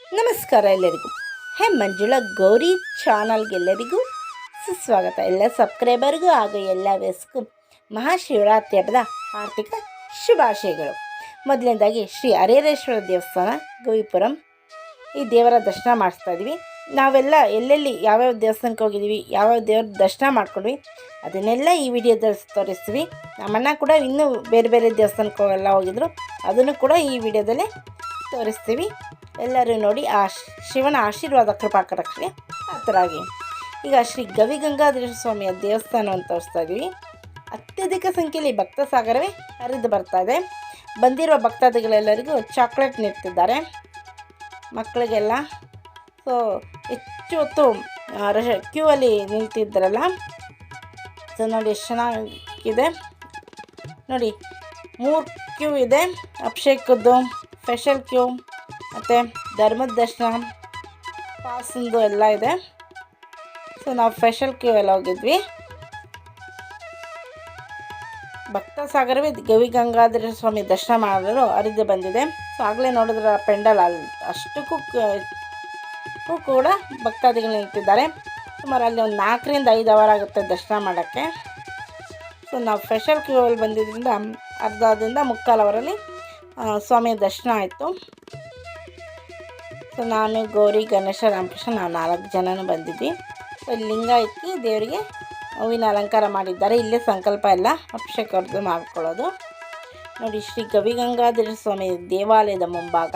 ನಮಸ್ಕಾರ ಎಲ್ಲರಿಗೂ. ಮಂಜುಳಾ ಗೌರಿ ಚಾನಲ್ಗೆಲ್ಲರಿಗೂ ಸುಸ್ವಾಗತ. ಎಲ್ಲ ಸಬ್ಸ್ಕ್ರೈಬರ್ಗೂ ಹಾಗೂ ಎಲ್ಲ ವ್ಯಸ್ಗೂ ಮಹಾಶಿವರಾತ್ರಿ ಹಬ್ಬದ ಆರ್ಥಿಕ ಶುಭಾಶಯಗಳು. ಮೊದಲನೇದಾಗಿ ಶ್ರೀ ಹರೇಶ್ವರ ದೇವಸ್ಥಾನ ಗವಿಪುರಂ, ಈ ದೇವರ ದರ್ಶನ ಮಾಡಿಸ್ತಾ ಇದ್ದೀವಿ. ನಾವೆಲ್ಲ ಎಲ್ಲೆಲ್ಲಿ ಯಾವ್ಯಾವ ದೇವಸ್ಥಾನಕ್ಕೆ ಹೋಗಿದ್ದೀವಿ, ಯಾವ್ಯಾವ ದೇವ್ರ ದರ್ಶನ ಮಾಡ್ಕೊಂಡ್ವಿ ಅದನ್ನೆಲ್ಲ ಈ ವಿಡಿಯೋದಲ್ಲಿ ತೋರಿಸ್ತೀವಿ. ನಮ್ಮಣ್ಣ ಕೂಡ ಇನ್ನೂ ಬೇರೆ ಬೇರೆ ದೇವಸ್ಥಾನಕ್ಕೆ ಎಲ್ಲ ಹೋಗಿದ್ರು, ಅದನ್ನು ಕೂಡ ಈ ವಿಡಿಯೋದಲ್ಲೇ ತೋರಿಸ್ತೀವಿ. ಎಲ್ಲರೂ ನೋಡಿ ಆ ಶಿವನ ಆಶೀರ್ವಾದ ಕೃಪಾ ಕಟಾಕ್ಷ ಹತ್ತರಾಗಿ. ಈಗ ಶ್ರೀ ಗವಿಗಂಗಾಧರ ಸ್ವಾಮಿಯ ದೇವಸ್ಥಾನವನ್ನು ತೋರಿಸ್ತಾ ಇದ್ದೀವಿ. ಅತ್ಯಧಿಕ ಸಂಖ್ಯೆಯಲ್ಲಿ ಭಕ್ತ ಸಾಗರವೇ ಹರಿದು ಬರ್ತಾ ಇದೆ. ಬಂದಿರುವ ಭಕ್ತಾದಿಗಳೆಲ್ಲರಿಗೂ ಚಾಕ್ಲೇಟ್ ನೀಡ್ತಿದ್ದಾರೆ ಮಕ್ಕಳಿಗೆಲ್ಲ. ಸೊ ಹೆಚ್ಚು ಹೊತ್ತು ಕ್ಯೂ ಅಲ್ಲಿ ನಿಲ್ತಿದ್ದಾರಲ್ಲ. ಸೊ ನೋಡಿ ಎಷ್ಟು ಚೆನ್ನಾಗಿದೆ ನೋಡಿ. 3 ಕ್ಯೂ ಇದೆ, ಅಭಿಷೇಕದ್ದು ಸ್ಪೆಷಲ್ ಕ್ಯೂ ಮತ್ತು ಧರ್ಮದ ದರ್ಶನ ಪಾಸಿಂದು ಎಲ್ಲ ಇದೆ. ಸೊ ನಾವು ಸ್ಪೆಷಲ್ ಕ್ಯೂ ಎಲ್ಲ ಹೋಗಿದ್ವಿ. ಭಕ್ತ ಸಾಗರವೇ ಗವಿಗಂಗಾಧರ ಸ್ವಾಮಿ ದರ್ಶನ ಮಾಡಲು ಹರಿದು ಬಂದಿದೆ. ಸೊ ಆಗಲೇ ನೋಡಿದ್ರೆ ಪೆಂಡಲ್ ಅಷ್ಟಕ್ಕೂ ಕೂಡ ಭಕ್ತಾದಿಗಳು ನಿಂತಿದ್ದಾರೆ. ಸುಮಾರು ಅಲ್ಲಿ ಒಂದು 4 ರಿಂದ 5 ಅವರ್ ಆಗುತ್ತೆ ದರ್ಶನ ಮಾಡೋಕ್ಕೆ. ಸೊ ನಾವು ಸ್ಪೆಷಲ್ ಕ್ಯೂ ಅಲ್ಲಿ ಬಂದಿದ್ದರಿಂದ ಅರ್ಧದಿಂದ 3/4 ಅವರಲ್ಲಿ ಸ್ವಾಮಿಯ ದರ್ಶನ ಆಯಿತು. ಸೊ ನಾನು, ಗೌರಿ, ಗಣೇಶ, ರಾಮಕೃಷ್ಣ ನಾವು 4 ಜನನೂ ಬಂದಿದ್ವಿ. ಸೊ ಲಿಂಗ ಇಕ್ಕಿ ದೇವರಿಗೆ ಹೂವಿನ ಅಲಂಕಾರ ಮಾಡಿದ್ದಾರೆ. ಇಲ್ಲೇ ಸಂಕಲ್ಪ ಎಲ್ಲ ಅಭಿಷೇಕ ಮಾಡ್ಕೊಳ್ಳೋದು ನೋಡಿ. ಶ್ರೀ ಗವಿಗಂಗಾಧರ ಸ್ವಾಮಿ ದೇವಾಲಯದ ಮುಂಭಾಗ.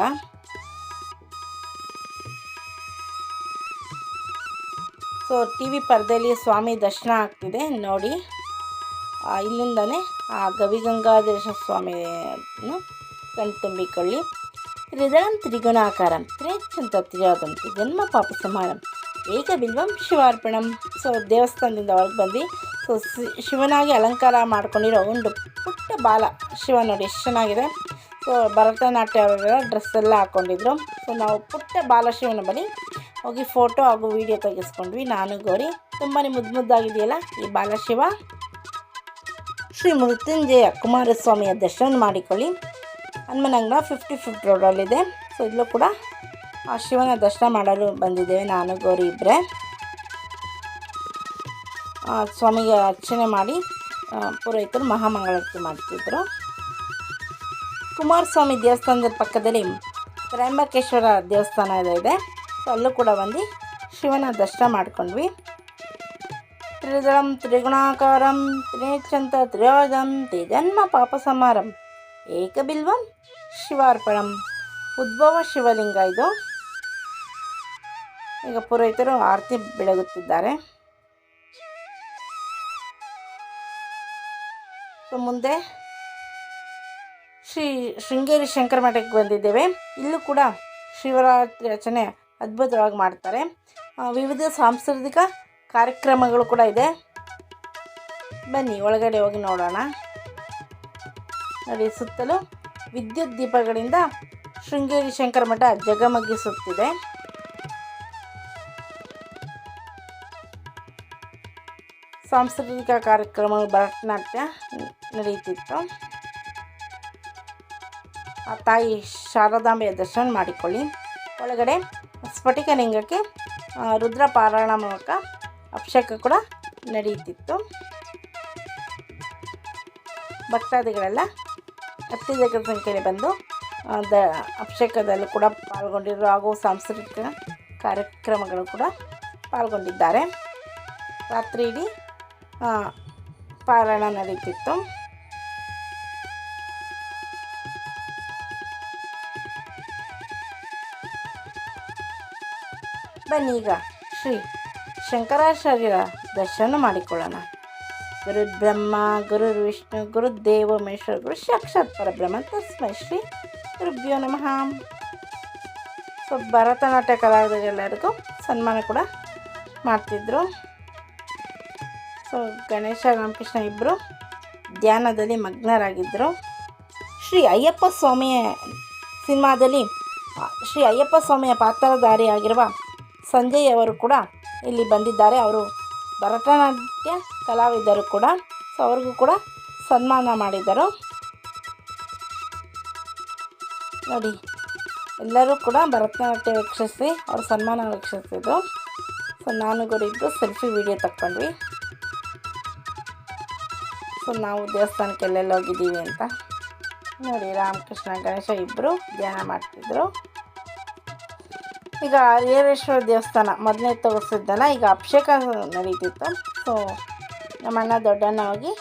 ಸೊ ಟಿ ವಿ ಪರದೆಯಲ್ಲಿ ಸ್ವಾಮಿ ದರ್ಶನ ಆಗ್ತಿದೆ ನೋಡಿ. ಇಲ್ಲಿಂದನೇ ಆ ಗವಿಗಂಗಾಧರ ಸ್ವಾಮಿಯನ್ನು ಕಣ್ತುಂಬಿಕೊಳ್ಳಿ. ಹೃದಯಂ ತ್ರಿಗುಣಾಕಾರಂ ತ್ರೇಚ್ಛಂತ ತ್ರಿಯಾದಂತೆ ಜನ್ಮ ಪಾಪ ಸಮಾನಂ ಏಕ ಬಿಲ್ವಂ ಶಿವಾರ್ಪಣಂ. ಸೊ ದೇವಸ್ಥಾನದಿಂದ ಹೊರಗೆ ಬಂದು ಸೊ ಶಿವನಾಗಿ ಅಲಂಕಾರ ಮಾಡ್ಕೊಂಡಿರೋ ಒಂದು ಪುಟ್ಟ ಬಾಲ ಶಿವ ನೋಡಿ ಎಷ್ಟು ಚೆನ್ನಾಗಿದೆ. ಸೊ ಭರತನಾಟ್ಯ ಡ್ರೆಸ್ಸೆಲ್ಲ ಹಾಕ್ಕೊಂಡಿದ್ರು. ಸೊ ನಾವು ಪುಟ್ಟ ಬಾಲ ಶಿವನ ಬಳಿ ಹೋಗಿ ಫೋಟೋ ಹಾಗೂ ವಿಡಿಯೋ ತೆಗೆಸ್ಕೊಂಡ್ವಿ ನಾನು, ಗೌರಿ. ತುಂಬಾ ಮುದ್ದಾಗಿದೆಯಲ್ಲ ಈ ಬಾಲಶಿವ. ಶ್ರೀ ಮೃತ್ಯುಂಜಯ ಕುಮಾರಸ್ವಾಮಿಯ ದರ್ಶನ ಮಾಡಿಕೊಳ್ಳಿ. ಹನುಮನಂಗನ 55 ರೋಡಲ್ಲಿದೆ. ಸೊ ಇಲ್ಲೂ ಕೂಡ ಆ ಶಿವನ ದರ್ಶನ ಮಾಡಲು ಬಂದಿದ್ದೇವೆ ನಾನು, ಗೌರಿ ಇಬ್ಬರೇ. ಸ್ವಾಮಿಗೆ ಅರ್ಚನೆ ಮಾಡಿ ಪುರೋಹಿತರು ಮಹಾಮಂಗಳಾರತಿ ಮಾಡ್ತಿದ್ರು. ಕುಮಾರಸ್ವಾಮಿ ದೇವಸ್ಥಾನದ ಪಕ್ಕದಲ್ಲಿ ತ್ರಯಂಬಕೇಶ್ವರ ದೇವಸ್ಥಾನ ಇದೆ. ಸೊ ಅಲ್ಲೂ ಕೂಡ ಬಂದು ಶಿವನ ದರ್ಶನ ಮಾಡ್ಕೊಂಡ್ವಿ. ತ್ರಿದಳಂ ತ್ರಿಗುಣಾಕಾರಂ ತ್ರಿನೇಚ್ಛಂತ ತ್ರಿಯೋಜಂ ಜನ್ಮ ಪಾಪ ಸಮಾರಂ ಏಕಬಿಲ್ವಂ ಶಿವಾರ್ಪಣಂ. ಉದ್ಭವ ಶಿವಲಿಂಗ ಇದು. ಈಗ ಪುರೋಹಿತರು ಆರತಿ ಬೆಳಗುತ್ತಿದ್ದಾರೆ. ಸೊ ಮುಂದೆ ಶ್ರೀ ಶೃಂಗೇರಿ ಶಂಕರ ಮಠಕ್ಕೆ ಬಂದಿದ್ದೇವೆ. ಇಲ್ಲೂ ಕೂಡ ಶಿವರಾತ್ರಿ ಆಚರಣೆ ಅದ್ಭುತವಾಗಿ ಮಾಡ್ತಾರೆ. ವಿವಿಧ ಸಾಂಸ್ಕೃತಿಕ ಕಾರ್ಯಕ್ರಮಗಳು ಕೂಡ ಇದೆ. ಬನ್ನಿ ಒಳಗಡೆ ಹೋಗಿ ನೋಡೋಣ ನೋಡಿ. ಸುತ್ತಲೂ ವಿದ್ಯುತ್ ದೀಪಗಳಿಂದ ಶೃಂಗೇರಿ ಶಂಕರ ಮಠ ಜಗಮಗಿಸುತ್ತಿದೆ. ಸಾಂಸ್ಕೃತಿಕ ಕಾರ್ಯಕ್ರಮಗಳು ಭರತನಾಟ್ಯ ನಡೆಯುತ್ತಿತ್ತು. ಆ ತಾಯಿ ಶಾರದಾಂಬೆಯ ದರ್ಶನ ಮಾಡಿಕೊಳ್ಳಿ. ಒಳಗಡೆ ಸ್ಫಟಿಕ ಲಿಂಗಕ್ಕೆ ರುದ್ರ ಪಾರಾಯಣ ಮೂಲಕ ಅಭಿಷೇಕ ಕೂಡ ನಡೆಯುತ್ತಿತ್ತು. ಭಕ್ತಾದಿಗಳೆಲ್ಲ ಅತ್ಯಧಿಕ ಸಂಖ್ಯೆಯಲ್ಲಿ ಬಂದು ಅಭಿಷೇಕದಲ್ಲೂ ಕೂಡ ಪಾಲ್ಗೊಂಡಿದ್ರು ಹಾಗೂ ಸಾಂಸ್ಕೃತಿಕ ಕಾರ್ಯಕ್ರಮಗಳು ಕೂಡ ಪಾಲ್ಗೊಂಡಿದ್ದಾರೆ. ರಾತ್ರಿ ಇಡೀ ಪಾರಾಯಣ ನಡೀತಿತ್ತು. ಬನ್ನಿ ಈಗ ಶ್ರೀ ಶಂಕರಾಚಾರ್ಯರ ದರ್ಶನ ಮಾಡಿಕೊಳ್ಳೋಣ. ಗುರು ಬ್ರಹ್ಮ ಗುರು ವಿಷ್ಣು ಗುರುದೇವ ಮಹೇಶ್ವರ ಗುರು ಸಾಕ್ಷಾತ್ ಪರಬ್ರಹ್ಮ ತಸ್ಮೈ ಶ್ರೀ ಗುರುಭ್ಯೋ ನಮಃ. ಸೊ ಭರತನಾಟ್ಯ ಕಲಾವಿದರೆಲ್ಲರಿಗೂ ಸನ್ಮಾನ ಕೂಡ ಮಾಡ್ತಿದ್ರು. ಸೊ ಗಣೇಶ ರಾಮಕೃಷ್ಣ ಇಬ್ಬರು ಧ್ಯಾನದಲ್ಲಿ ಮಗ್ನರಾಗಿದ್ದರು. ಶ್ರೀ ಅಯ್ಯಪ್ಪ ಸ್ವಾಮಿಯ ಸಿನಿಮಾದಲ್ಲಿ ಶ್ರೀ ಅಯ್ಯಪ್ಪ ಸ್ವಾಮಿಯ ಪಾತ್ರಧಾರಿಯಾಗಿರುವ ಸಂಜಯ್ ಅವರು ಕೂಡ ಇಲ್ಲಿ ಬಂದಿದ್ದಾರೆ. ಅವರು ಭರತನಾಟ್ಯ ಕಲಾವಿದರು ಕೂಡ. ಸೊ ಅವ್ರಿಗೂ ಕೂಡ ಸನ್ಮಾನ ಮಾಡಿದರು ನೋಡಿ. ಎಲ್ಲರೂ ಕೂಡ ಭರತನಾಟ್ಯ ವೀಕ್ಷಿಸಿ ಅವ್ರ ಸನ್ಮಾನ ವೀಕ್ಷಿಸಿದ್ರು. ಸೊ ನಾನು ಗುರಿದ್ದು ಸೆಲ್ಫಿ ವಿಡಿಯೋ ತಕ್ಕೊಂಡ್ವಿ. ಸೊ ನಾವು ದೇವಸ್ಥಾನಕ್ಕೆ ಎಲ್ಲೆಲ್ಲಿ ಹೋಗಿದ್ದೀವಿ ಅಂತ ನೋಡಿ. ರಾಮಕೃಷ್ಣ ಗಣೇಶ ಇಬ್ಬರು ಧ್ಯಾನ ಮಾಡ್ತಿದ್ರು. ಈಗ ಹರಿಹರೇಶ್ವರ ದೇವಸ್ಥಾನ ಮೊದಲನೇ ತೋರಿಸಿದ್ದಲ್ಲ, ಈಗ ಅಭಿಷೇಕ ನಡೀತಿತ್ತು. ಸೊ ನಮ್ಮ ಅಣ್ಣ ದೊಡ್ಡಣ್ಣ ಹೋಗಿ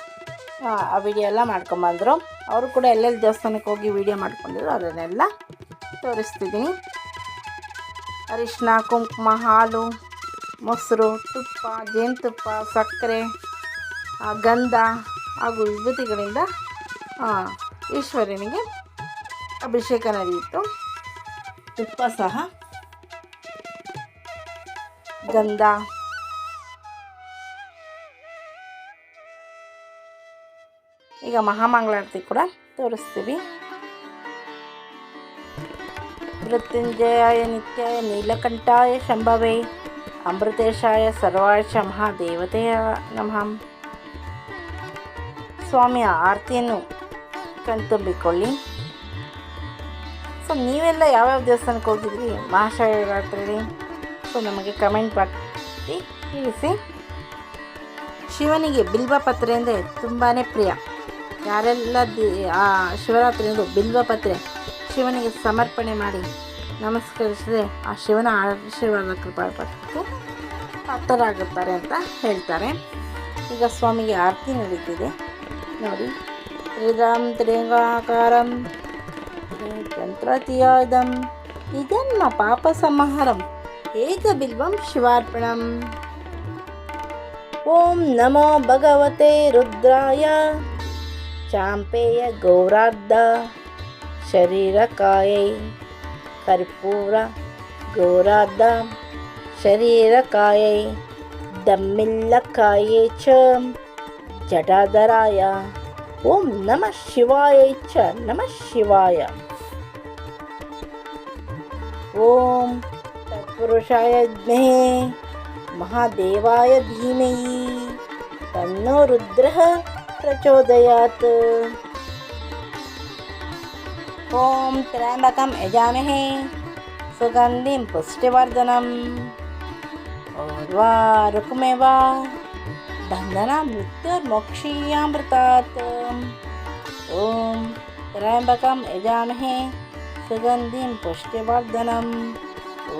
ಆ ವಿಡಿಯೋ ಎಲ್ಲ ಮಾಡ್ಕೊಂಬಂದರು. ಅವರು ಕೂಡ ಎಲ್ಲೆಲ್ಲಿ ದೇವಸ್ಥಾನಕ್ಕೆ ಹೋಗಿ ವಿಡಿಯೋ ಮಾಡ್ಕೊಂಡಿದ್ರು ಅದನ್ನೆಲ್ಲ ತೋರಿಸ್ತಿದ್ದೀನಿ. ಅರಿಶಿನ, ಕುಂಕುಮ, ಹಾಲು, ಮೊಸರು, ತುಪ್ಪ, ಜೇನುತುಪ್ಪ, ಸಕ್ಕರೆ, ಗಂಧ ಹಾಗೂ ವಿಭೂತಿಗಳಿಂದ ಈಶ್ವರನಿಗೆ ಅಭಿಷೇಕ ನಡೆಯಿತು. ತುಪ್ಪ ಸಹ, ಗಂಧ, ಈಗ ಮಹಾಮಂಗಳಾರತಿ ಕೂಡ ತೋರಿಸ್ತೀವಿ. ಮೃತ್ಯುಂಜಯಾಯ ನಿತ್ಯಾಯ ನೀಲಕಂಠಾಯ ಶಂಭವೇ ಅಮೃತೇಶಾಯ ಸರ್ವಾಶ ಮಹಾದೇವತೆಯ ನಮಃ. ಸ್ವಾಮಿಯ ಆರತಿಯನ್ನು ಕಣ್ತುಂಬಿಕೊಳ್ಳಿ. ಸೊ ನೀವೆಲ್ಲ ಯಾವ್ಯಾವ ದೇವಸ್ಥಾನಕ್ಕೆ ಹೋಗಿದ್ರಿ ಮಹಾಶಿವರಾತ್ರಿ? ಸೊ ನಮಗೆ ಕಮೆಂಟ್ ಮಾಡಿ ತಿಳಿಸಿ. ಶಿವನಿಗೆ ಬಿಲ್ವಪತ್ರೆ ಅಂದರೆ ತುಂಬಾ ಪ್ರಿಯ. ಯಾರೆಲ್ಲ ಶಿವರಾತ್ರಿಯಂದು ಬಿಲ್ವಪತ್ರೆ ಶಿವನಿಗೆ ಸಮರ್ಪಣೆ ಮಾಡಿ ನಮಸ್ಕರಿಸಿದರೆ ಆ ಶಿವನ ಆಶೀರ್ವಾದ ಕೃಪಾಪಟ್ಟಕ್ಕೆ ಪಾತ್ರರಾಗುತ್ತಾರೆ ಅಂತ ಹೇಳ್ತಾರೆ. ಈಗ ಸ್ವಾಮಿಗೆ ಆರತಿ ನಡೀತಿದೆ ನೋಡಿ. ತ್ರಿದಾಂ ತ್ರಿಗಾಕಾರಂ ಯಂತ್ರತಿಯಾದಂ ನಿಜನ್ಮ ಪಾಪ ಸಂಹಾರಂ ಏಕ ಬಿಲ್ವಂ ಶಿವಾರ್ಪಣಂ. ಓಂ ನಮೋ ಭಗವತೆ ರುದ್ರಾಯ ಚಾಂಪೇಯ ಗೌರಾರ್ಧ ಶರೀರಕಾಯೈ ಕರ್ಪೂರ ಗೌರಾರ್ಧ ಶರೀರಕಾಯೈ ದಮ್ಮಿಲ್ಲಕಾಯೈ ಚ ಜಟಾಧರಾಯ ಓಂ ನಮಃ ಶಿವಾಯ ಚ ನಮಃ ಶಿವಾಯ. ಓಂ ತತ್ಪುರುಷಾಯ ವಿದ್ಮಹೇ ಮಹಾದೇವಾಯ ಧೀಮಹಿ ತನ್ನೋ ರುದ್ರಃ ಪ್ರಚೋದಯಾತ್. ಓಂ ತ್ರ್ಯಂಬಕಂ ಯಜಾಮಹೇ ಸುಗಂಧಿಂ ಪುಷ್ಟಿವರ್ಧನಂ ಉರ್ವಾರುಕಮೇವ ಬಂಧನ ಮೃತ್ಯುರ್ಮೋಕ್ಷೀಯಾಮೃತಾತ್. ಓಂ ತ್ರ್ಯಂಬಕಂ ಯಜಾಮಹೇ ಸುಗಂಧಿಂ ಪುಷ್ಟಿವರ್ಧನಂ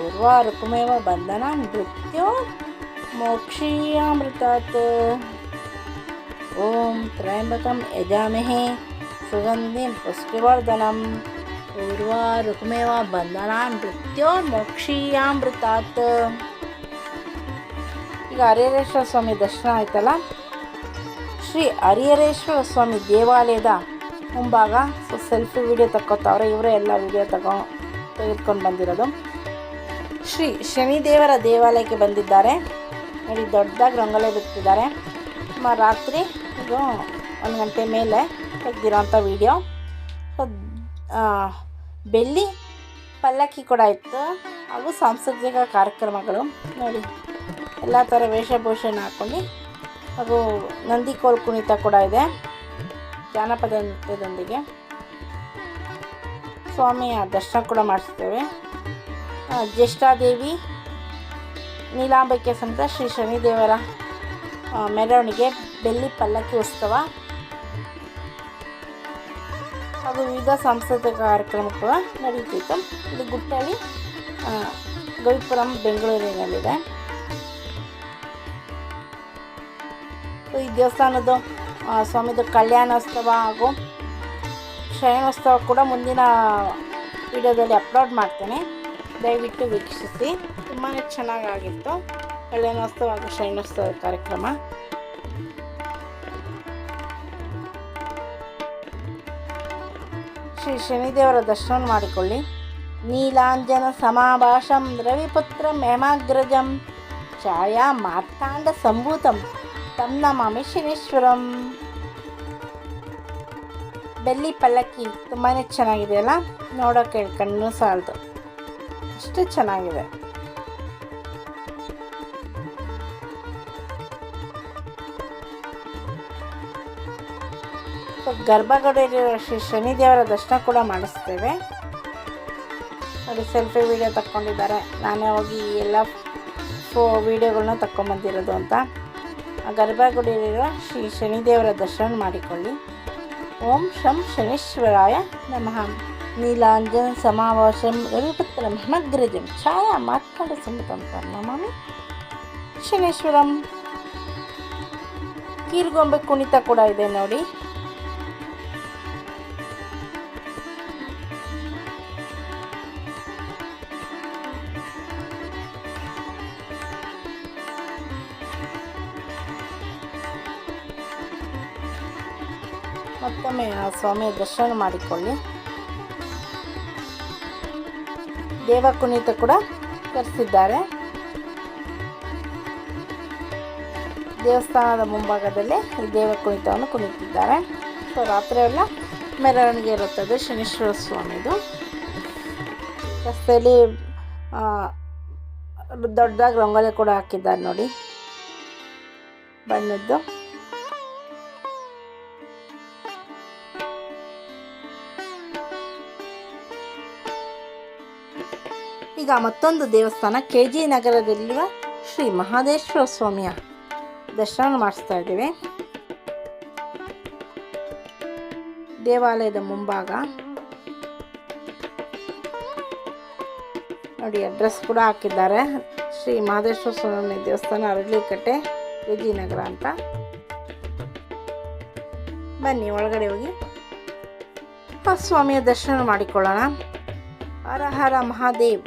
ಉರ್ವಾರುಕಮೇವ ಬಂಧನ ಮೃತ್ಯುರ್ಮೋಕ್ಷೀಯಾಮೃತಾತ್. ಓಂ ತ್ರ್ಯಂಬಕಂ ಯಜಾಮಹೇ ಸುಗಂಧಿಂ ಪುಷ್ಟಿವರ್ಧನಂ ಉರ್ವಾರುಕಮೇವ ಬಂಧನ ಮೃತ್ಯುರ್ಮೋಕ್ಷೀಯಾಮೃತಾತ್. ಈಗ ಹರಿಹರೇಶ್ವರ ಸ್ವಾಮಿ ದರ್ಶನ ಆಯ್ತಲ್ಲ. ಶ್ರೀ ಹರಿಹರೇಶ್ವರ ಸ್ವಾಮಿ ದೇವಾಲಯದ ಮುಂಭಾಗ ಸೆಲ್ಫಿ ವಿಡಿಯೋ ತಕ್ಕೋತಾವ್ರೆ. ಇವರೇ ಎಲ್ಲ ವಿಡಿಯೋ ತೆಗೆದುಕೊಂಡು ಬಂದಿರೋದು. ಶ್ರೀ ಶನಿದೇವರ ದೇವಾಲಯಕ್ಕೆ ಬಂದಿದ್ದಾರೆ ನೋಡಿ. ದೊಡ್ಡದಾಗಿ ರಂಗೋಲಿ ಬಿಟ್ಟಿದ್ದಾರೆ. ರಾತ್ರಿ ಇದು 1 ಗಂಟೆ ಮೇಲೆ ತೆಗೆದಿರೋಂಥ ವಿಡಿಯೋ. ಬೆಳ್ಳಿ ಪಲ್ಲಕ್ಕಿ ಕೂಡ ಇತ್ತು ಹಾಗೂ ಸಾಂಸ್ಕೃತಿಕ ಕಾರ್ಯಕ್ರಮಗಳು ನೋಡಿ. ಎಲ್ಲ ಥರ ವೇಷಭೂಷಣ ಹಾಕ್ಕೊಂಡು ಹಾಗೂ ನಂದಿ ಕೋಲ್ ಕುಣಿತ ಕೂಡ ಇದೆ ಜಾನಪದ ನೃತ್ಯದೊಂದಿಗೆ. ಸ್ವಾಮಿಯ ದರ್ಶನ ಕೂಡ ಮಾಡಿಸ್ತೇವೆ. ಜ್ಯೇಷ್ಠಾದೇವಿ ನೀಲಾಂಬಿಕೆ ಸಮೇತ ಶ್ರೀ ಶನಿದೇವರ ಮೆರವಣಿಗೆ, ಬೆಳ್ಳಿ ಪಲ್ಲಕ್ಕಿ ಉತ್ಸವ ಹಾಗೂ ವಿವಿಧ ಸಾಂಸ್ಕೃತಿಕ ಕಾರ್ಯಕ್ರಮ ಕೂಡ ನಡೀತಿತ್ತು. ಇದು ಗುಟ್ಟಳ್ಳಿ ಗವಿಪುರಂ ಬೆಂಗಳೂರಿನಲ್ಲಿದೆ. ಈ ದೇವಸ್ಥಾನದ ಸ್ವಾಮಿದು ಕಲ್ಯಾಣೋತ್ಸವ ಹಾಗೂ ಶಯನೋತ್ಸವ ಕೂಡ ಮುಂದಿನ ವಿಡಿಯೋದಲ್ಲಿ ಅಪ್ಲೋಡ್ ಮಾಡ್ತೇನೆ. ದಯವಿಟ್ಟು ವೀಕ್ಷಿಸಿ. ತುಂಬಾ ಚೆನ್ನಾಗಾಗಿತ್ತು ಕಲ್ಯಾಣೋತ್ಸವ ಹಾಗೂ ಶಯನೋತ್ಸವ ಕಾರ್ಯಕ್ರಮ. ಶ್ರೀ ಶನಿದೇವರ ದರ್ಶನ ಮಾಡಿಕೊಳ್ಳಿ. ನೀಲಾಂಜನ ಸಮಾಭಾಷಂ ರವಿಪುತ್ರಂ ಹೇಮಾಗ್ರಜಂ ಛಾಯಾ ಮಾರ್ತಾಂಡ ಸಂಭೂತಂ ತಂ ನಮಾಮಿ ಶನೀಶ್ವರಂ. ಬೆಳ್ಳಿ ಪಲ್ಲಕ್ಕಿ ತುಂಬಾ ಚೆನ್ನಾಗಿದೆ ಅಲ್ಲ, ನೋಡೋಕೆ ಕಣ್ಣು ಸಾಲದು, ಅಷ್ಟು ಚೆನ್ನಾಗಿದೆ. ಗರ್ಭಗುಡಿಯಲ್ಲಿರುವ ಶ್ರೀ ಶನಿದೇವರ ದರ್ಶನ ಕೂಡ ಮಾಡಿಸ್ತೇವೆ. ನೋಡಿ ಸೆಲ್ಫಿ ವೀಡಿಯೋ ತಕ್ಕೊಂಡಿದ್ದಾರೆ. ನಾನೇ ಹೋಗಿ ಎಲ್ಲ ವೀಡಿಯೋಗಳನ್ನ ತಕ್ಕೊಂಬಂದಿರೋದು ಅಂತ. ಗರ್ಭಗುಡಿಯಲ್ಲಿರುವ ಶ್ರೀ ಶನಿದೇವರ ದರ್ಶನ ಮಾಡಿಕೊಳ್ಳಿ. ಓಂ ಶಂ ಶನೀಶ್ವರಾಯ ನಮಃ. ನೀಲಾಂಜನ ಸಮಾವಾಸಂ ರವಿಪುತ್ರಂ ಹಿಮಗ್ರಜಂ ಛಾಯಾ ಮಾರ್ಕಂಡ ಸಂಹಿತಂ ನಮಾಮಿ ಶನೇಶ್ವರಂ. ಕೀರ್ಗೊಂಬೆ ಕುಣಿತ ಕೂಡ ಇದೆ ನೋಡಿ. ಮತ್ತೊಮ್ಮೆ ಆ ಸ್ವಾಮಿಯ ದರ್ಶನ ಮಾಡಿಕೊಳ್ಳಿ. ದೇವ ಕುಣಿತ ಕೂಡ ಕರೆಸಿದ್ದಾರೆ. ದೇವಸ್ಥಾನದ ಮುಂಭಾಗದಲ್ಲಿ ಈ ದೇವ ಕುಣಿತವನ್ನು ಕುಣಿತಿದ್ದಾರೆ. ಸೊ ರಾತ್ರಿ ಎಲ್ಲ ಮೆರವಣಿಗೆ ಇರುತ್ತದೆ ಶನೀಶ್ವರ ಸ್ವಾಮಿದು. ರಸ್ತೆಯಲ್ಲಿ ದೊಡ್ಡದಾಗಿ ರಂಗೋಲಿ ಕೂಡ ಹಾಕಿದ್ದಾರೆ ನೋಡಿ ಬಣ್ಣದ್ದು. ಈಗ ಮತ್ತೊಂದು ದೇವಸ್ಥಾನ KG ನಗರದಲ್ಲಿರುವ ಶ್ರೀ ಮಹಾದೇಶ್ವರ ಸ್ವಾಮಿಯ ದರ್ಶನ ಮಾಡಿಸ್ತಾ ಇದ್ದೇವೆ. ದೇವಾಲಯದ ಮುಂಭಾಗ ನೋಡಿ ಅಡ್ರೆಸ್ ಕೂಡ ಹಾಕಿದ್ದಾರೆ. ಶ್ರೀ ಮಹಾದೇಶ್ವರ ಸ್ವಾಮಿ ದೇವಸ್ಥಾನ, ಅರಳೀಕಟ್ಟೆ, KG ನಗರ ಅಂತ. ಬನ್ನಿ ಒಳಗಡೆ ಹೋಗಿ ಆ ಸ್ವಾಮಿಯ ದರ್ಶನ ಮಾಡಿಕೊಳ್ಳೋಣ. ಹರ ಹರ ಮಹಾದೇವ್.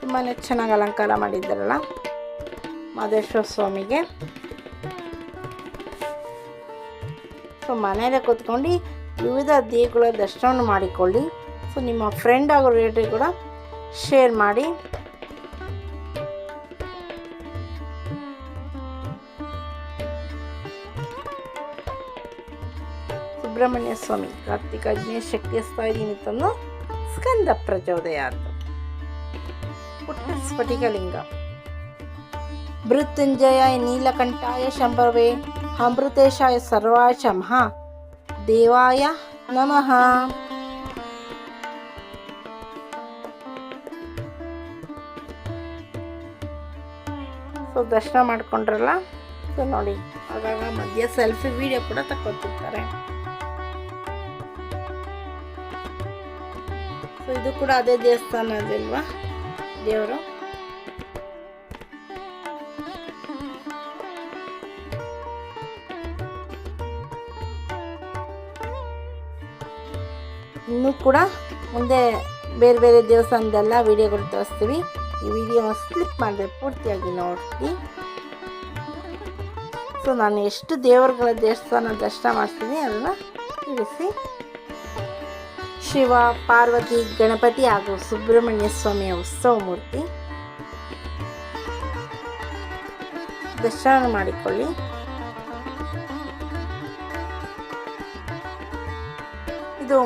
ತುಂಬಾ ಚೆನ್ನಾಗಿ ಅಲಂಕಾರ ಮಾಡಿದ್ದಾರಲ್ಲ ಮಹದೇಶ್ವರ ಸ್ವಾಮಿಗೆ. ಸೊ ಮನೆಯಲ್ಲೇ ಕೂತ್ಕೊಂಡು ವಿವಿಧ ದೇವಗಳ ದರ್ಶನ ಮಾಡಿಕೊಳ್ಳಿ. ಸೊ ನಿಮ್ಮ ಫ್ರೆಂಡ್ ಹಾಗೂ ರಿಲೇಟಿವ್ ಕೂಡ ಶೇರ್ ಮಾಡಿ. ಸುಬ್ರಹ್ಮಣ್ಯ ಸ್ವಾಮಿ ಕಾರ್ತಿಕ ಅಗ್ನಿ ಶಕ್ತಿಯ ಸ್ಥಾಯಿ ನಿಮಿತ್ತನ್ನು ಸ್ಕಂದ ಪ್ರಚೋದಯಾತ್. ಪುಟ್ಟ ಸ್ಫಟಿಕಲಿಂಗ. ಮೃತ್ಯುಂಜಯಾಯ ನೀಲಕಂಠಾಯ ಶಂಭವೇ ಅಮೃತೇಶಾಯ ಸರ್ವಾಯ ಚ ಮಹಾ ದೇವಾಯ ನಮಃ. ಸೊ ದರ್ಶನ ಮಾಡ್ಕೊಂಡ್ರಲ್ಲ. ಸೊ ನೋಡಿ ಆಗಾಗ ಮಧ್ಯ ಸೆಲ್ಫಿ ವಿಡಿಯೋ ಕೂಡ ತಕ್ಕೊತಿರ್ತಾರೆ. ಸೊ ಇದು ಕೂಡ ಅದೇ ದೇವಸ್ಥಾನ ಅದಿಲ್ವಾ ದೇವರು. ಇನ್ನೂ ಕೂಡ ಮುಂದೆ ಬೇರೆ ಬೇರೆ ದೇವಸ್ಥಾನದೆಲ್ಲ ವಿಡಿಯೋಗಳು ತೋರಿಸ್ತೀವಿ. ಈ ವಿಡಿಯೋನ ಸ್ಲಿಪ್ ಮಾಡಿದೆ ಪೂರ್ತಿಯಾಗಿ ನೋಡಿ. ಸೊ ನಾನು ಎಷ್ಟು ದೇವರುಗಳ ದೇವಸ್ಥಾನ ದರ್ಶನ ಮಾಡ್ತೀನಿ ಅದನ್ನು ತಿಳಿಸಿ. ಶಿವ, ಪಾರ್ವತಿ, ಗಣಪತಿ ಹಾಗೂ ಸುಬ್ರಹ್ಮಣ್ಯ ಸ್ವಾಮಿಯ ಉತ್ಸವ ಮೂರ್ತಿ ದರ್ಶನ ಮಾಡಿಕೊಳ್ಳಿ. ಇದು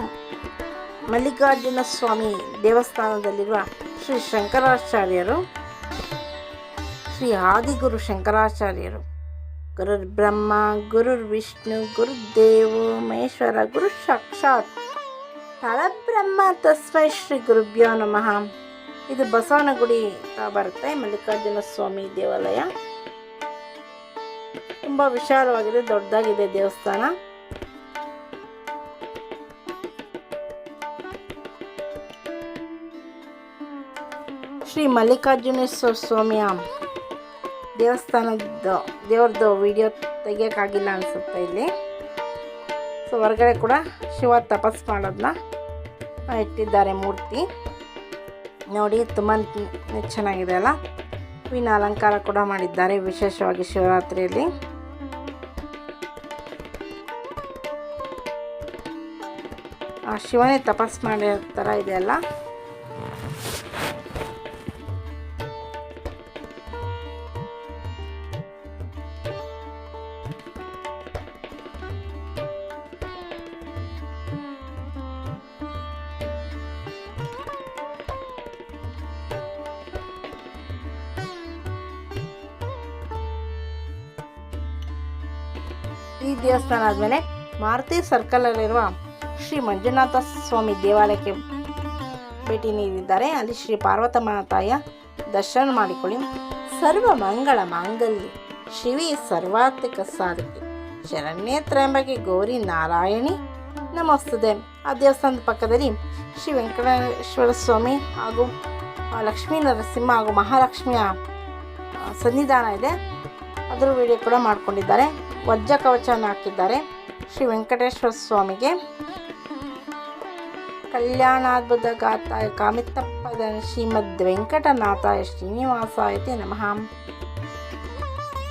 ಮಲ್ಲಿಕಾರ್ಜುನ ಸ್ವಾಮಿ ದೇವಸ್ಥಾನದಲ್ಲಿರುವ ಶ್ರೀ ಶಂಕರಾಚಾರ್ಯರು, ಶ್ರೀ ಆದಿಗುರು ಶಂಕರಾಚಾರ್ಯರು. ಗುರುರ್ ಬ್ರಹ್ಮ ಗುರುರ್ ವಿಷ್ಣು ಗುರುದೇವೋ ಮಹೇಶ್ವರ ಗುರು ಸಾಕ್ಷಾತ್ ಪರಬ್ರಹ್ಮ ತಸ್ಮೈ ಶ್ರೀ ಗುರುಭ್ಯೋ ನಮಃ. ಇದು ಬಸವನಗುಡಿ ಬರುತ್ತೆ ಮಲ್ಲಿಕಾರ್ಜುನ ಸ್ವಾಮಿ ದೇವಾಲಯ. ತುಂಬ ವಿಶಾಲವಾಗಿದೆ, ದೊಡ್ಡದಾಗಿದೆ ದೇವಸ್ಥಾನ. ಶ್ರೀ ಮಲ್ಲಿಕಾರ್ಜುನೇಶ್ವರ ಸ್ವಾಮಿಯ ದೇವ್ರದ್ದು ವಿಡಿಯೋ ತೆಗಿಯೋಕ್ಕಾಗಿಲ್ಲ ಅನಿಸುತ್ತೆ ಇಲ್ಲಿ. ಸೊ ಹೊರಗಡೆ ಕೂಡ ಶಿವ ತಪಸ್ ಮಾಡೋದನ್ನ ಇಟ್ಟಿದ್ದಾರೆ ಮೂರ್ತಿ ನೋಡಿ. ತುಂಬ ಚೆನ್ನಾಗಿದೆ ಅಲ್ಲ. ಹೂವಿನ ಅಲಂಕಾರ ಕೂಡ ಮಾಡಿದ್ದಾರೆ ವಿಶೇಷವಾಗಿ ಶಿವರಾತ್ರಿಯಲ್ಲಿ. ಆ ಶಿವನೇ ತಪಸ್ ಮಾಡಿರೋ ಥರ ಇದೆ ಅಲ್ಲ. ಈ ದೇವಸ್ಥಾನ ಆದಮೇಲೆ ಮಾರುತಿ ಸರ್ಕಲಲ್ಲಿರುವ ಶ್ರೀ ಮಂಜುನಾಥ ಸ್ವಾಮಿ ದೇವಾಲಯಕ್ಕೆ ಭೇಟಿ ನೀಡಿದ್ದಾರೆ. ಅಲ್ಲಿ ಶ್ರೀ ಪಾರ್ವತಮ್ಮ ತಾಯಿಯ ದರ್ಶನ ಮಾಡಿಕೊಳ್ಳಿ. ಸರ್ವ ಮಂಗಳ ಮಾಂಗಲ್ಯ ಶಿವಿ ಸರ್ವಾರ್ಥಕ ಸಾಧಕೆ ಶರಣ್ಯೇ ತ್ರ್ಯಂಬಕೆ ಗೌರಿ ನಾರಾಯಣಿ ನಮಸ್ತುತೆ. ಆ ದೇವಸ್ಥಾನದ ಪಕ್ಕದಲ್ಲಿ ಶ್ರೀ ವೆಂಕಟೇಶ್ವರ ಸ್ವಾಮಿ ಹಾಗೂ ಲಕ್ಷ್ಮೀ ನರಸಿಂಹ ಹಾಗೂ ಮಹಾಲಕ್ಷ್ಮಿಯ ಸನ್ನಿಧಾನ ಇದೆ. ಅದರ ವಿಡಿಯೋ ಕೂಡ ಮಾಡಿಕೊಂಡಿದ್ದಾರೆ. ವಜ್ರ ಕವಚವನ್ನು ಹಾಕಿದ್ದಾರೆ. ಶ್ರೀ ವೆಂಕಟೇಶ್ವರ ಸ್ವಾಮಿಗೆ ಕಲ್ಯಾಣಾದ್ಭುತ ಗಾತಾಯ ಕಾಮಿತಪ್ಪದ ಶ್ರೀಮದ್ ವೆಂಕಟನಾಥಾಯ ಶ್ರೀನಿವಾಸಾಯತೆ ನಮಃ.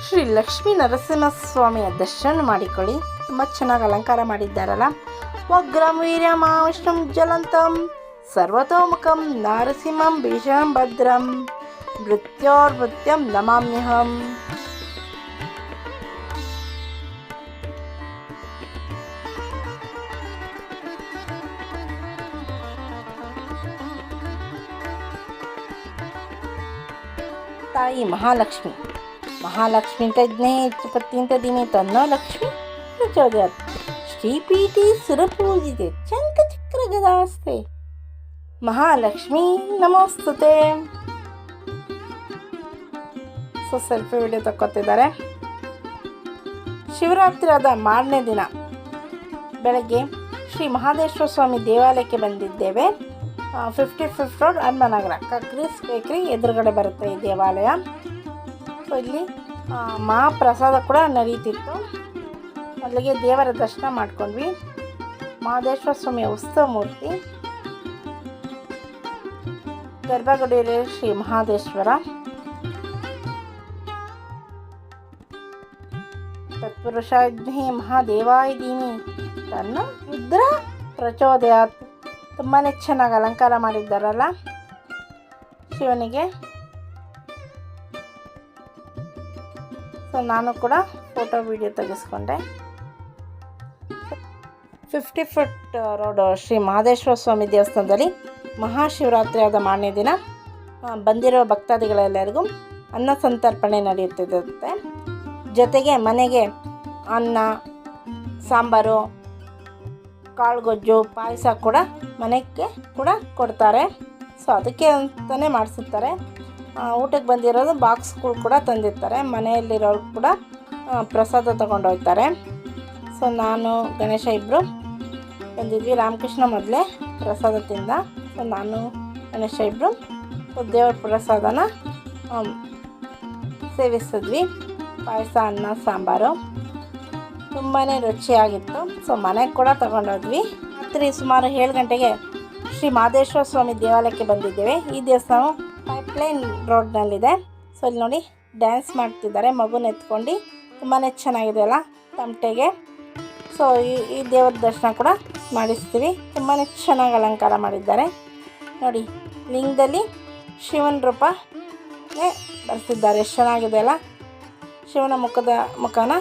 ಶ್ರೀ ಲಕ್ಷ್ಮೀ ನರಸಿಂಹಸ್ವಾಮಿಯ ದರ್ಶನ ಮಾಡಿಕೊಳ್ಳಿ. ತುಂಬ ಚೆನ್ನಾಗಿ ಅಲಂಕಾರ ಮಾಡಿದ್ದಾರಲ್ಲ. ವಗ್ರಂ ವೀರ್ಯಮಾವಿಷ್ಣಂ ಜ್ವಲಂತಂ ಸರ್ವತೋಮುಖಂ ನರಸಿಂಹಂ ಭೀಷಣಂ ಭದ್ರಂ ಮೃತ್ಯೋರ್ಮೃತ್ಯಂ ನಮಾಮ್ಯಹಂ. ತಾಯಿ ಮಹಾಲಕ್ಷ್ಮಿ ತಜ್ಞೆ ಪತ್ಯಂತ ದಿನೇ ತನ್ನೋ ಲಕ್ಷ್ಮಿ ಪ್ರಚೋದಯಾತ್. ಶ್ರೀಪೀಠಿ ಸುರಪೂಜಿತೆ ಚಂಕಚಕ್ರ ಗದಾಸ್ತೆ ಮಹಾಲಕ್ಷ್ಮಿ ನಮೋಸ್ತುತೆ. ಸೆಲ್ಫಿ ವಿಡಿಯೋ ತಕ್ಕೊತಿದ್ದಾರೆ. ಶಿವರಾತ್ರಿ ಆದ ಮಾರನೇ ದಿನ ಬೆಳಗ್ಗೆ ಶ್ರೀ ಮಹಾದೇಶ್ವರ ಸ್ವಾಮಿ ದೇವಾಲಯಕ್ಕೆ ಬಂದಿದ್ದೇವೆ. 55 ರೋಡ್ ಹನುಮನಗರ ಕಕ್ರೀಸ್ ಬೇಕ್ರಿ ಎದುರುಗಡೆ ಬರುತ್ತೆ ಈ ದೇವಾಲಯ. ಸೊ ಇಲ್ಲಿ ಮಹಾಪ್ರಸಾದ ಕೂಡ ನಡೀತಿತ್ತು. ಅಲ್ಲಿಗೆ ದೇವರ ದರ್ಶನ ಮಾಡ್ಕೊಂಡ್ವಿ. ಮಹಾದೇಶ್ವರ ಸ್ವಾಮಿಯ ಉತ್ಸವ ಮೂರ್ತಿ, ಗರ್ಭಗುಡಿಯಲ್ಲಿ ಶ್ರೀ ಮಹಾದೇಶ್ವರ, ತತ್ಪುರುಷಾಗ್ನಿ ಮಹಾದೇವಾಯ ಧೀಮಿ ತನ್ನ ರುದ್ರ ಪ್ರಚೋದಯಾತ್. ತುಂಬಾ ಚೆನ್ನಾಗಿ ಅಲಂಕಾರ ಮಾಡಿದ್ದಾರಲ್ಲ ಶಿವನಿಗೆ. ಸೊ ನಾನು ಕೂಡ ಫೋಟೋ ವಿಡಿಯೋ ತೆಗೆಸ್ಕೊಂಡೆ. 50 ಫುಟ್ ರೋಡ್ ಶ್ರೀ ಮಹಾದೇಶ್ವರ ಸ್ವಾಮಿ ದೇವಸ್ಥಾನದಲ್ಲಿ ಮಹಾಶಿವರಾತ್ರಿ ಆದ ಮಾರನೇ ದಿನ ಬಂದಿರೋ ಭಕ್ತಾದಿಗಳೆಲ್ಲರಿಗೂ ಅನ್ನ ಸಂತರ್ಪಣೆ ನಡೆಯುತ್ತಿರುತ್ತೆ. ಜೊತೆಗೆ ಮನೆಗೆ ಅನ್ನ, ಸಾಂಬಾರು, ಕಾಳುಗೊಜ್ಜು, ಪಾಯಸ ಕೂಡ ಮನೆಗೆ ಕೂಡ ಕೊಡ್ತಾರೆ. ಸೊ ಅದಕ್ಕೆ ಅಂತಲೇ ಮಾಡಿಸುತ್ತಾರೆ. ಊಟಕ್ಕೆ ಬಂದಿರೋದು ಬಾಕ್ಸ್ಗಳು ಕೂಡ ತಂದಿರ್ತಾರೆ. ಮನೆಯಲ್ಲಿರೋರು ಕೂಡ ಪ್ರಸಾದ ತಗೊಂಡು ಹೋಗ್ತಾರೆ. ಸೊ ನಾನು ಗಣೇಶ ಇಬ್ಬರು ಬಂದಿದ್ವಿ. ರಾಮಕೃಷ್ಣ ಮೊದಲೇ ಪ್ರಸಾದ ತಿಂದ. ಸೊ ನಾನು ಗಣೇಶ ಇಬ್ಬರು ದೇವರ ಪ್ರಸಾದನ ಸೇವಿಸಿದ್ವಿ. ಪಾಯಸ, ಅನ್ನ, ಸಾಂಬಾರು ತುಂಬಾ ರುಚಿಯಾಗಿತ್ತು. ಸೊ ಮನೆಗೆ ಕೂಡ ತಗೊಂಡೋದ್ವಿ. ರಾತ್ರಿ ಸುಮಾರು 7 ಗಂಟೆಗೆ ಶ್ರೀ ಮಹಾದೇಶ್ವರ ಸ್ವಾಮಿ ದೇವಾಲಯಕ್ಕೆ ಬಂದಿದ್ದೇವೆ. ಈ ದೇವಸ್ಥಾನ ಪೈಪ್ಲೈನ್ ರೋಡ್ನಲ್ಲಿದೆ. ಸೊ ಇಲ್ಲಿ ನೋಡಿ ಡ್ಯಾನ್ಸ್ ಮಾಡ್ತಿದ್ದಾರೆ ಮಗುನ ಎತ್ಕೊಂಡು. ತುಂಬಾ ಚೆನ್ನಾಗಿದೆ ಅಲ್ಲ ತಮಟೆಗೆ. ಸೊ ಈ ದೇವರ ದರ್ಶನ ಕೂಡ ಮಾಡಿಸ್ತೀವಿ. ತುಂಬಾ ಚೆನ್ನಾಗಿ ಅಲಂಕಾರ ಮಾಡಿದ್ದಾರೆ ನೋಡಿ. ಲಿಂಗದಲ್ಲಿ ಶಿವನ ರೂಪನೇ ಬರ್ತಿದ್ದಾರೆ. ಎಷ್ಟು ಚೆನ್ನಾಗಿದೆ ಅಲ್ಲ. ಶಿವನ ಮುಖನ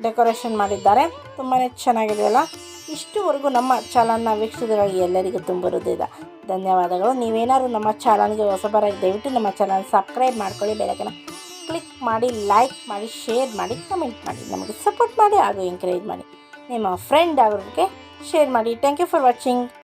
ಡೆಕೋರೇಷನ್ ಮಾಡಿದ್ದಾರೆ. ತುಂಬಾ ಚೆನ್ನಾಗಿದೆ ಅಲ್ಲ. ಇಷ್ಟುವರೆಗೂ ನಮ್ಮ ಚಾನಲ್ನ ವೀಕ್ಷಿಸಿದವಾಗಿ ಎಲ್ಲರಿಗೂ ತುಂಬ ಹೃದಯದ ಧನ್ಯವಾದಗಳು. ನೀವೇನಾದ್ರು ನಮ್ಮ ಚಾನಲ್ಗೆ ಹೊಸಬರಾಗಿ ದಯವಿಟ್ಟು ನಮ್ಮ ಚಾನಲ್ ಸಬ್ಸ್ಕ್ರೈಬ್ ಮಾಡ್ಕೊಳ್ಳಿ. ಬೆಳಕನ್ನು ಕ್ಲಿಕ್ ಮಾಡಿ, ಲೈಕ್ ಮಾಡಿ, ಶೇರ್ ಮಾಡಿ, ಕಮೆಂಟ್ ಮಾಡಿ, ನಮಗೆ ಸಪೋರ್ಟ್ ಮಾಡಿ ಹಾಗೂ ಎಂಕರೇಜ್ ಮಾಡಿ. ನಿಮ್ಮ ಫ್ರೆಂಡ್ ಅವ್ರಿಗೆ ಶೇರ್ ಮಾಡಿ. Thank you for watching.